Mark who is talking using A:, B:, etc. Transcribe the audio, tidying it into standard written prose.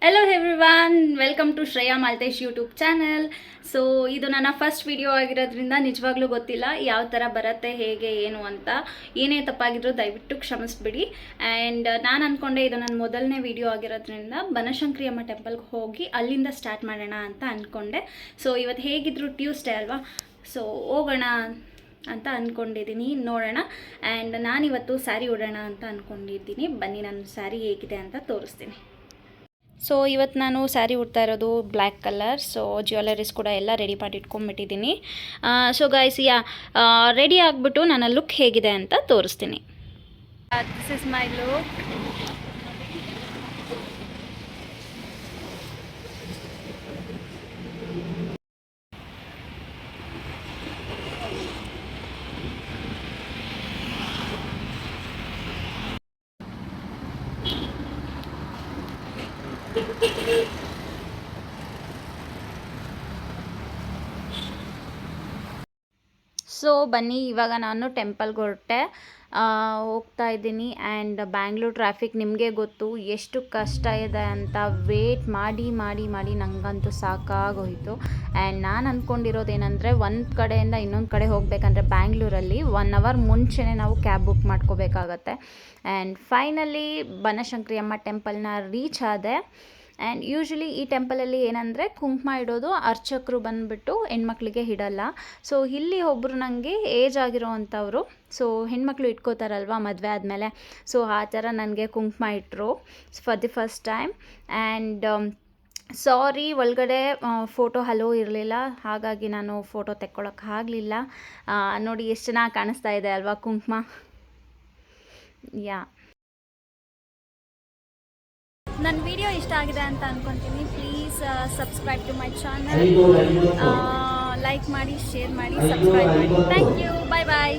A: Hello everyone, welcome to Shreya Maltesh YouTube channel. So ಇದು ನನ್ನ first video ಆಗಿರೋದ್ರಿಂದ ನಿಜವಾಗ್ಲೂ ಗೊತ್ತಿಲ್ಲ ಯಾವ ಥರ ಬರುತ್ತೆ, ಹೇಗೆ ಏನು ಅಂತ. ಏನೇ ತಪ್ಪಾಗಿದ್ರೂ ದಯವಿಟ್ಟು ಕ್ಷಮಿಸ್ಬಿಡಿ. ಆ್ಯಂಡ್ ನಾನು ಅಂದ್ಕೊಂಡೆ ಇದು ನನ್ನ ಮೊದಲನೇ ವಿಡಿಯೋ ಆಗಿರೋದ್ರಿಂದ ಬನಶಂಕರಿ ಅಮ್ಮ ಟೆಂಪಲ್ಗೆ ಹೋಗಿ ಅಲ್ಲಿಂದ ಸ್ಟಾರ್ಟ್ ಮಾಡೋಣ ಅಂತ ಅಂದ್ಕೊಂಡೆ. ಸೊ ಇವತ್ತು ಹೇಗಿದ್ರು ಟ್ಯೂಸ್ಡೇ ಅಲ್ವಾ, ಸೊ ಹೋಗೋಣ ಅಂತ ಅಂದ್ಕೊಂಡಿದ್ದೀನಿ, ನೋಡೋಣ. ಆ್ಯಂಡ್ ನಾನಿವತ್ತು ಸ್ಯಾರಿ ಉಡೋಣ ಅಂತ ಅಂದ್ಕೊಂಡಿದ್ದೀನಿ. ಬನ್ನಿ ನನ್ನ ಸ್ಯಾರಿ ಹೇಗಿದೆ ಅಂತ ತೋರಿಸ್ತೀನಿ. ಸೊ ಇವತ್ತು ನಾನು ಸ್ಯಾರಿ ಉಡ್ತಾ ಇರೋದು ಬ್ಲ್ಯಾಕ್ ಕಲರ್. ಸೊ ಜ್ಯುವೆಲರೀಸ್ ಕೂಡ ಎಲ್ಲ ರೆಡಿ ಮಾಡಿ ಇಟ್ಕೊಂಡ್ಬಿಟ್ಟಿದ್ದೀನಿ. ಸೊ ಗೈಸ್, ರೆಡಿ ಆಗಿಬಿಟ್ಟು ನನ್ನ ಲುಕ್ ಹೇಗಿದೆ ಅಂತ ತೋರಿಸ್ತೀನಿ. This is my look. So ಬನ್ನಿ, ಇವಾಗ ನಾನು ಟೆಂಪಲ್ಗೆ ಹೊರಟೆ, ಹೋಗ್ತಾ ಇದ್ದೀನಿ. ಆ್ಯಂಡ್ ಬ್ಯಾಂಗ್ಳೂರ್ ಟ್ರಾಫಿಕ್ ನಿಮಗೆ ಗೊತ್ತು ಎಷ್ಟು ಕಷ್ಟ ಇದೆ ಅಂತ. ವೇಟ್ ಮಾಡಿ ಮಾಡಿ ಮಾಡಿ ನನಗಂತೂ ಸಾಕಾಗೋಯಿತು. ಆ್ಯಂಡ್ ನಾನು ಅಂದ್ಕೊಂಡಿರೋದೇನೆಂದರೆ, ಒಂದು ಕಡೆಯಿಂದ ಇನ್ನೊಂದು ಕಡೆ ಹೋಗಬೇಕಂದ್ರೆ ಬ್ಯಾಂಗ್ಳೂರಲ್ಲಿ 1 ಅವರ್ ಮುಂಚೆನೇ ನಾವು ಕ್ಯಾಬ್ ಬುಕ್ ಮಾಡ್ಕೋಬೇಕಾಗತ್ತೆ. ಆ್ಯಂಡ್ ಫೈನಲಿ ಬನಶಂಕರಿ ಅಮ್ಮ ಟೆಂಪಲ್ನ ರೀಚ್ ಆದೆ. ಆ್ಯಂಡ್ ಯೂಶ್ವಲಿ ಈ ಟೆಂಪಲಲ್ಲಿ ಏನಂದರೆ, ಕುಂಕುಮ ಇಡೋದು ಅರ್ಚಕರು ಬಂದುಬಿಟ್ಟು ಹೆಣ್ಮಕ್ಳಿಗೆ ಇಡಲ್ಲ. ಸೊ ಇಲ್ಲಿ ಒಬ್ಬರು ನನಗೆ ಏಜ್ ಆಗಿರೋ ಅಂಥವ್ರು, ಸೊ ಹೆಣ್ಮಕ್ಳು ಇಟ್ಕೋತಾರಲ್ವ ಮದುವೆ ಆದಮೇಲೆ, ಸೊ ಆ ಥರ ನನಗೆ ಕುಂಕುಮ ಇಟ್ಟರು for the first time. And sorry, ಒಳಗಡೆ ಫೋಟೋ ಹಲೋ ಇರಲಿಲ್ಲ, ಹಾಗಾಗಿ ನಾನು ಫೋಟೋ ತೆಕ್ಕೊಳ್ಳೋಕೆ ಆಗಲಿಲ್ಲ. ನೋಡಿ ಎಷ್ಟು ಚೆನ್ನಾಗಿ ಕಾಣಿಸ್ತಾ ಇದೆ ಅಲ್ವಾ ಕುಂಕುಮ. ನನ್ನ ವಿಡಿಯೋ ಇಷ್ಟ ಆಗಿದೆ ಅಂತ ಅಂದ್ಕೊತೀನಿ. Please subscribe to my channel. Like ಮಾಡಿ, ಶೇರ್ ಮಾಡಿ, ಸಬ್ಸ್ಕ್ರೈಬ್ ಮಾಡಿ. Thank you. Bye bye.